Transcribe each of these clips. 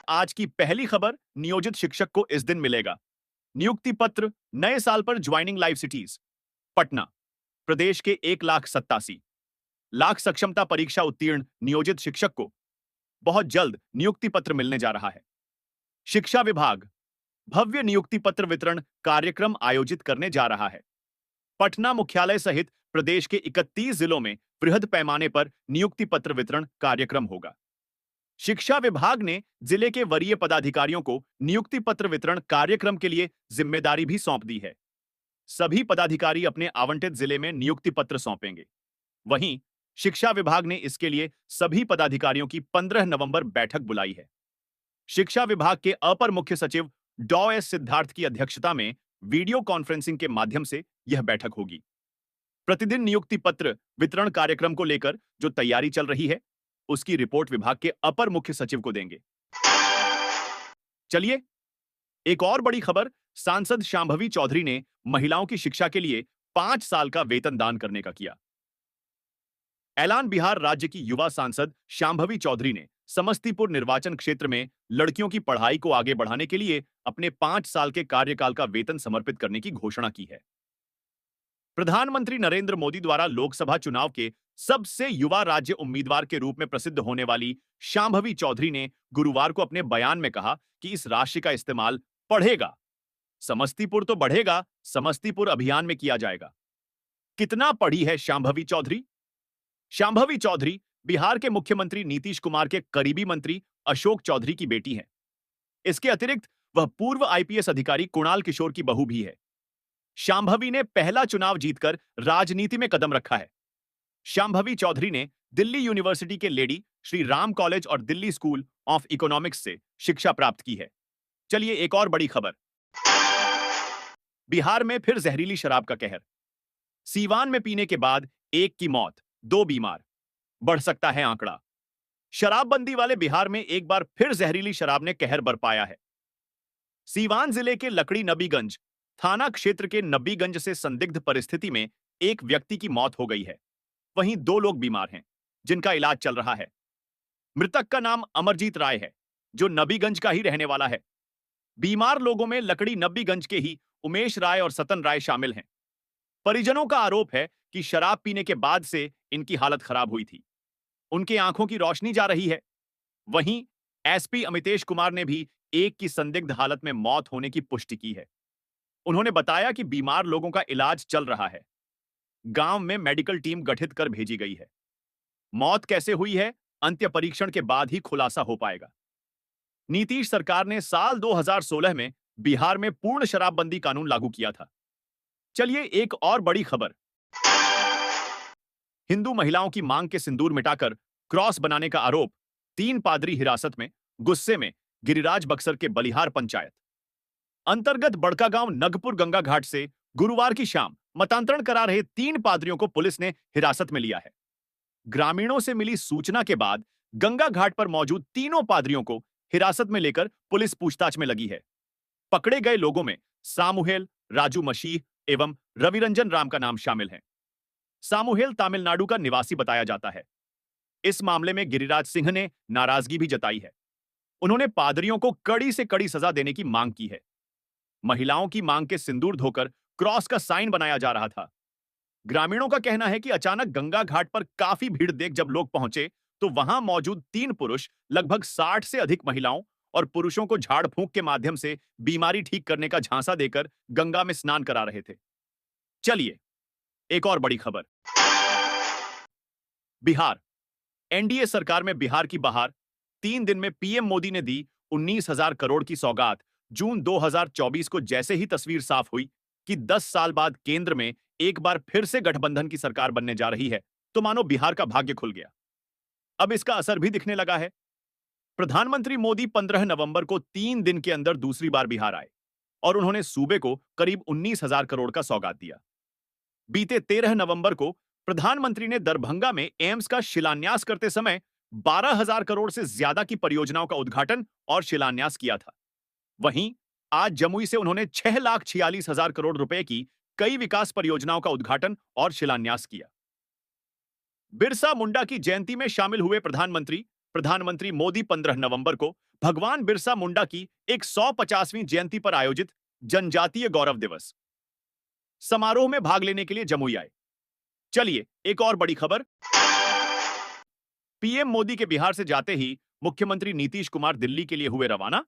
आज की पहली खबर, नियोजित शिक्षक को इस दिन मिलेगा नियुक्ति पत्र। नए साल पर ज्वाइनिंग लाइव सिटीज। पटना, प्रदेश के 1,87,00,000 सक्षमता परीक्षा उत्तीर्ण नियोजित शिक्षक को बहुत जल्द नियुक्ति पत्र मिलने जा रहा है। शिक्षा विभाग भव्य नियुक्ति पत्र वितरण कार्यक्रम आयोजित करने जा रहा है। पटना मुख्यालय सहित प्रदेश के 31 जिलों में बृहद पैमाने पर नियुक्ति पत्र वितरण कार्यक्रम होगा। शिक्षा विभाग ने जिले के वरीय पदाधिकारियों को नियुक्ति पत्र वितरण कार्यक्रम के लिए जिम्मेदारी भी सौंप दी है। सभी पदाधिकारी अपने आवंटित जिले में नियुक्ति पत्र सौंपेंगे। वहीं शिक्षा विभाग ने इसके लिए सभी पदाधिकारियों की 15 नवंबर बैठक बुलाई है। शिक्षा विभाग के अपर मुख्य सचिव डॉ एस सिद्धार्थ की अध्यक्षता में वीडियो कॉन्फ्रेंसिंग के माध्यम से यह बैठक होगी। प्रतिदिन नियुक्ति पत्र वितरण कार्यक्रम को लेकर जो तैयारी चल रही है, उसकी रिपोर्ट विभाग के अपर मुख्य सचिव को देंगे। चलिए, एक और बड़ी खबर, सांसद शांभवी चौधरी ने महिलाओं की शिक्षा के लिए 5 साल का वेतन दान करने का किया ऐलान। बिहार राज्य की युवा सांसद शांभवी चौधरी ने समस्तीपुर निर्वाचन क्षेत्र में लड़कियों की पढ़ाई को आगे बढ़ाने के लिए अपने 5 साल के कार्यकाल का वेतन समर्पित करने की घोषणा की है। प्रधानमंत्री नरेंद्र मोदी द्वारा लोकसभा चुनाव के सबसे युवा राज्य उम्मीदवार के रूप में प्रसिद्ध होने वाली शांभवी चौधरी ने गुरुवार को अपने बयान में कहा कि इस राशि का इस्तेमाल पढ़ेगा, समस्तीपुर तो बढ़ेगा, समस्तीपुर अभियान में किया जाएगा। कितना पढ़ी है शांभवी चौधरी? शांभवी चौधरी बिहार के मुख्यमंत्री नीतीश कुमार के करीबी मंत्री अशोक चौधरी की बेटी हैं। इसके अतिरिक्त वह पूर्व आईपीएस अधिकारी कुणाल किशोर की बहू भी है। शांभवी ने पहला चुनाव जीतकर राजनीति में कदम रखा है। शांभवी चौधरी ने दिल्ली यूनिवर्सिटी के लेडी श्री राम कॉलेज और दिल्ली स्कूल ऑफ इकोनॉमिक्स से शिक्षा प्राप्त की है। चलिए, एक और बड़ी खबर, बिहार में फिर जहरीली शराब का कहर। सीवान में पीने के बाद एक की मौत, 2 बीमार, बढ़ सकता है आंकड़ा। शराबबंदी वाले बिहार में एक बार फिर जहरीली शराब ने कहर बरपाया है। सीवान जिले के लकड़ी नबीगंज थाना क्षेत्र के नबीगंज से संदिग्ध परिस्थिति में एक व्यक्ति की मौत हो गई है। वहीं 2 लोग बीमार हैं, जिनका इलाज चल रहा है। मृतक का नाम अमरजीत राय है, जो नबीगंज का ही रहने वाला है। बीमार लोगों में लकड़ी नबीगंज के ही उमेश राय और सतन राय शामिल हैं। परिजनों का आरोप है कि शराब पीने के बाद से इनकी हालत खराब हुई थी। उनकी आंखों की रोशनी जा रही है। वहीं एसपी अमितेश कुमार ने भी एक की संदिग्ध हालत में मौत होने की पुष्टि की है। उन्होंने बताया कि बीमार लोगों का इलाज चल रहा है। गांव में मेडिकल टीम गठित कर भेजी गई है। मौत कैसे हुई है, अंत्य परीक्षण के बाद ही खुलासा हो पाएगा। नीतीश सरकार ने साल 2016 में बिहार में पूर्ण शराबबंदी कानून लागू किया था। चलिए, एक और बड़ी खबर, हिंदू महिलाओं की मांग के सिंदूर मिटाकर क्रॉस बनाने का आरोप, 3 पादरी हिरासत में, गुस्से में गिरिराज बक्सर के बलिहार पंचायत अंतर्गत बड़कागांव नगपुर गंगा घाट से गुरुवार की शाम मतांतरण करा रहे 3 पादरियों को पुलिस ने हिरासत में लिया है। ग्रामीणों से मिली सूचना के बाद गंगा घाट पर मौजूद तीनों पादरियों को हिरासत में लेकर पुलिस पूछताछ में लगी है। पकड़े गए लोगों में सामुहेल, राजू मसीह एवं रविरंजन राम का नाम शामिल है। सामुहेल तमिलनाडु का निवासी बताया जाता है। इस मामले में गिरिराज सिंह ने नाराजगी भी जताई है। उन्होंने पादरियों को कड़ी से कड़ी सजा देने की मांग की है। महिलाओं की मांग के सिंदूर धोकर क्रॉस का साइन बनाया जा रहा था। ग्रामीणों का कहना है कि अचानक गंगा घाट पर काफी भीड़ देख जब लोग पहुंचे तो वहां मौजूद 3 पुरुष लगभग 60 से अधिक महिलाओं और पुरुषों को झाड़ फूंक के माध्यम से बीमारी ठीक करने का झांसा देकर गंगा में स्नान करा रहे थे। चलिए, एक और बड़ी खबर, बिहार, एनडीए सरकार में बिहार की बहार। 3 दिन में पीएम मोदी ने दी 19,000 करोड़ की सौगात। जून 2024 को जैसे ही तस्वीर साफ हुई कि 10 साल बाद केंद्र में एक बार फिर से गठबंधन की सरकार बनने जा रही है, तो मानो बिहार का भाग्य खुल गया। अब इसका असर भी दिखने लगा है। प्रधानमंत्री मोदी 15 नवंबर को 3 दिन के अंदर दूसरी बार बिहार आए और उन्होंने सूबे को करीब 19,000 करोड़ का सौगात दिया। बीते 13 नवंबर को प्रधानमंत्री ने दरभंगा में एम्स का शिलान्यास करते समय 12,000 करोड़ से ज्यादा की परियोजनाओं का उद्घाटन और शिलान्यास किया था। वहीं आज जमुई से उन्होंने 6,46,000 करोड़ रुपए की कई विकास परियोजनाओं का उद्घाटन और शिलान्यास किया। बिरसा मुंडा की जयंती में शामिल हुए प्रधानमंत्री मोदी 15 नवंबर को भगवान बिरसा मुंडा की 150वीं जयंती पर आयोजित जनजातीय गौरव दिवस समारोह में भाग लेने के लिए जमुई आए। चलिए एक और बड़ी खबर। पीएम मोदी के बिहार से जाते ही मुख्यमंत्री नीतीश कुमार दिल्ली के लिए हुए रवाना।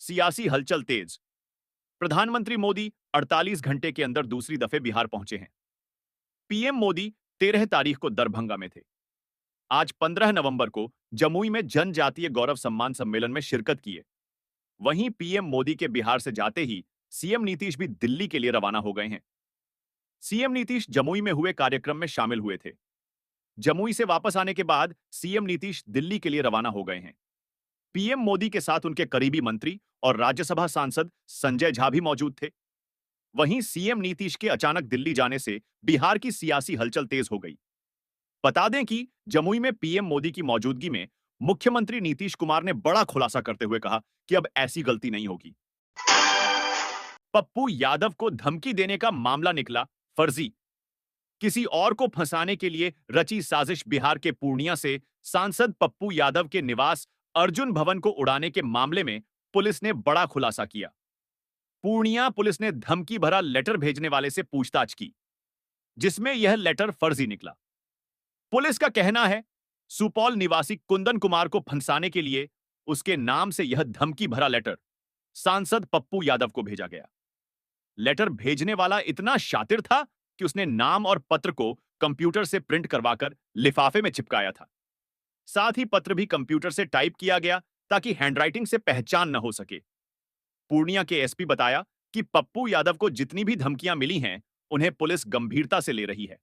सियासी हलचल तेज। प्रधानमंत्री मोदी 48 घंटे के अंदर दूसरी दफे बिहार पहुंचे हैं। पीएम मोदी 13 तारीख को दरभंगा में थे। आज 15 नवंबर को जमुई में जनजातीय गौरव सम्मान सम्मेलन में शिरकत किए। वहीं पीएम मोदी के बिहार से जाते ही सीएम नीतीश भी दिल्ली के लिए रवाना हो गए हैं। सीएम नीतीश जमुई में हुए कार्यक्रम में शामिल हुए थे। जमुई से वापस आने के बाद सीएम नीतीश दिल्ली के लिए रवाना हो गए हैं। पीएम मोदी के साथ उनके करीबी मंत्री और राज्यसभा सांसद संजय झा भी मौजूद थे। वहीं सीएम नीतीश के अचानक दिल्ली जाने से बिहार की सियासी हलचल तेज हो गई। बता दें कि जमुई में पीएम मोदी की मौजूदगी में मुख्यमंत्री नीतीश कुमार ने बड़ा खुलासा करते हुए कहा कि अब ऐसी गलती नहीं होगी। पप्पू यादव को धमकी देने का मामला निकला फर्जी। किसी और को फंसाने के लिए रची साजिश। बिहार के पूर्णिया से सांसद पप्पू यादव के निवास अर्जुन भवन को उड़ाने के मामले में पुलिस ने बड़ा खुलासा किया। पूर्णिया पुलिस ने धमकी भरा लेटर भेजने वाले से पूछताछ की, जिसमें यह लेटर फर्जी निकला। पुलिस का कहना है सुपौल निवासी कुंदन कुमार को फंसाने के लिए उसके नाम से यह धमकी भरा लेटर सांसद पप्पू यादव को भेजा गया। लेटर भेजने वाला इतना शातिर था कि उसने नाम और पत्र को कंप्यूटर से प्रिंट करवाकर लिफाफे में चिपकाया था। साथ ही पत्र भी कंप्यूटर से टाइप किया गया ताकि हैंडराइटिंग से पहचान न हो सके। पूर्णिया के एसपी बताया कि पप्पू यादव को जितनी भी धमकियां मिली हैं, उन्हें पुलिस गंभीरता से ले रही है।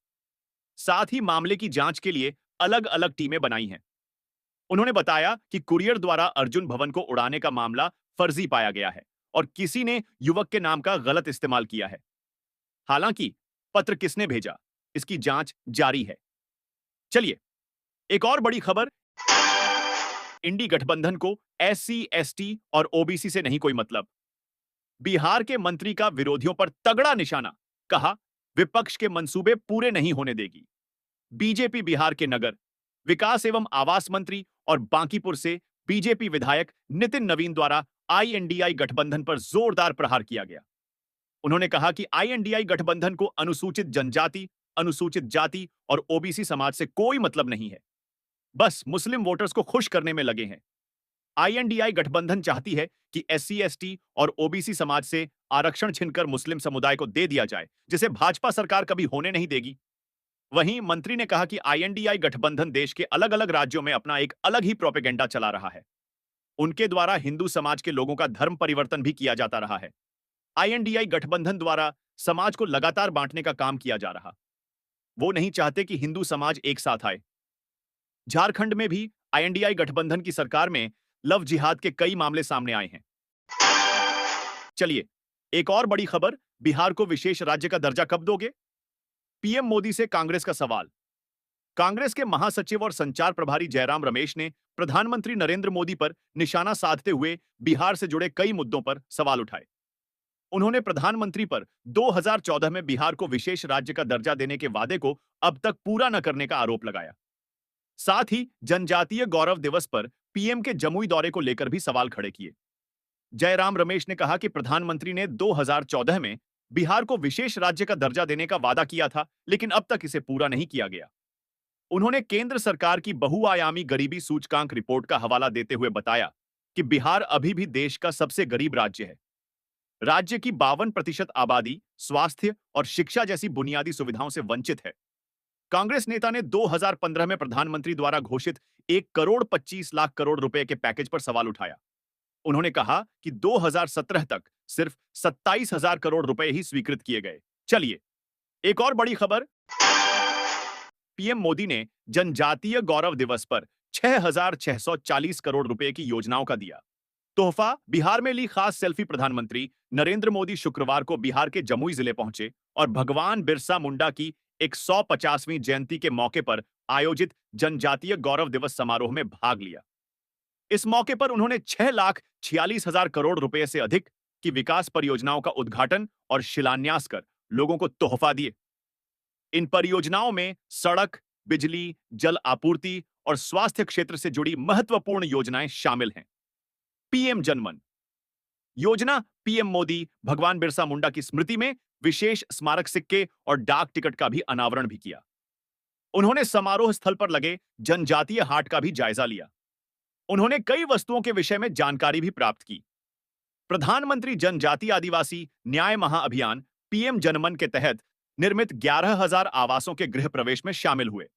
साथ ही मामले की जांच के लिए अलग अलग टीमें बनाई हैं। उन्होंने बताया कि कुरियर द्वारा अर्जुन भवन को उड़ाने का मामला फर्जी पाया गया है और किसी ने युवक के नाम का गलत इस्तेमाल किया है। हालांकि पत्र किसने भेजा, इसकी जांच जारी है। चलिए एक और बड़ी खबर। इंडी गठबंधन को एससी, एसटी और ओबीसी से नहीं कोई मतलब। बिहार के मंत्री का विरोधियों पर तगड़ा निशाना। कहा विपक्ष के मंसूबे पूरे नहीं होने देगी। बीजेपी बिहार के नगर विकास एवं आवास मंत्री और बांकीपुर से बीजेपी विधायक नितिन नवीन द्वारा आईएनडीआई गठबंधन पर जोरदार प्रहार किया गया। उन्होंने कहा कि आईएनडीआई गठबंधन को अनुसूचित जनजाति, अनुसूचित जाति और ओबीसी समाज से कोई मतलब नहीं है, बस मुस्लिम वोटर्स को खुश करने में लगे हैं। आईएनडीआई गठबंधन चाहती है कि एससी, एसटी और ओबीसी समाज से आरक्षण छीनकर मुस्लिम समुदाय को दे दिया जाए, जिसे भाजपा सरकार कभी होने नहीं देगी। वहीं मंत्री ने कहा कि आईएनडीआई गठबंधन देश के अलग अलग राज्यों में अपना एक अलग ही प्रोपेगेंडा चला रहा है। उनके द्वारा हिंदू समाज के लोगों का धर्म परिवर्तन भी किया जाता रहा है। आईएनडीआई गठबंधन द्वारा समाज को लगातार बांटने का काम किया जा रहा। वो नहीं चाहते कि हिंदू समाज एक साथ आए। झारखंड में भी आईएनडीआई गठबंधन की सरकार में लव जिहाद के कई मामले सामने आए हैं। चलिए एक और बड़ी खबर। बिहार को विशेष राज्य का दर्जा कब दोगे? पीएम मोदी से कांग्रेस का सवाल। कांग्रेस के महासचिव और संचार प्रभारी जयराम रमेश ने प्रधानमंत्री नरेंद्र मोदी पर निशाना साधते हुए बिहार से जुड़े कई मुद्दों पर सवाल उठाए। उन्होंने प्रधानमंत्री पर 2014 में बिहार को विशेष राज्य का दर्जा देने के वादे को अब तक पूरा न करने का आरोप लगाया। साथ ही जनजातीय गौरव दिवस पर पीएम के जमुई दौरे को लेकर भी सवाल खड़े किए। जयराम रमेश ने कहा कि प्रधानमंत्री ने 2014 में बिहार को विशेष राज्य का दर्जा देने का वादा किया था, लेकिन अब तक इसे पूरा नहीं किया गया। उन्होंने केंद्र सरकार की बहुआयामी गरीबी सूचकांक रिपोर्ट का हवाला देते हुए बताया कि बिहार अभी भी देश का सबसे गरीब राज्य है। राज्य की 52% आबादी स्वास्थ्य और शिक्षा जैसी बुनियादी सुविधाओं से वंचित है। कांग्रेस नेता ने 2015 में प्रधानमंत्री द्वारा घोषित 1,25,00,000 करोड़ रुपए के पैकेज पर सवाल उठाया। उन्होंने कहा कि 2017 तक सिर्फ 27,000 करोड़ रुपए ही स्वीकृत किए गए। चलिए एक और बड़ी खबर। पीएम मोदी ने जनजातीय गौरव दिवस पर 6,640 करोड़ रुपए की योजनाओं का दिया तोहफा। बिहार में ली खास सेल्फी। प्रधानमंत्री नरेंद्र मोदी शुक्रवार को बिहार के जमुई जिले पहुंचे और भगवान बिरसा मुंडा की 150वीं जयंती के मौके पर आयोजित जनजातीय गौरव दिवस समारोह में भाग लिया। इस मौके पर उन्होंने 6,46,000 करोड़ रुपए से अधिक की विकास परियोजनाओं का उद्घाटन और शिलान्यास कर लोगों को तोहफा दिए। इन परियोजनाओं में सड़क, बिजली, जल आपूर्ति और स्वास्थ्य क्षेत्र से जुड़ी महत्वपूर्ण योजनाएं शामिल हैं। पीएम जनमन योजना। पीएम मोदी भगवान बिरसा मुंडा की स्मृति में विशेष स्मारक सिक्के और डाक टिकट का भी अनावरण भी किया। उन्होंने समारोह स्थल पर लगे जनजातीय हाट का भी जायजा लिया। उन्होंने कई वस्तुओं के विषय में जानकारी भी प्राप्त की। प्रधानमंत्री जनजातीय आदिवासी न्याय महाअभियान पीएम जनमन के तहत निर्मित 11,000 आवासों के गृह प्रवेश में शामिल हुए।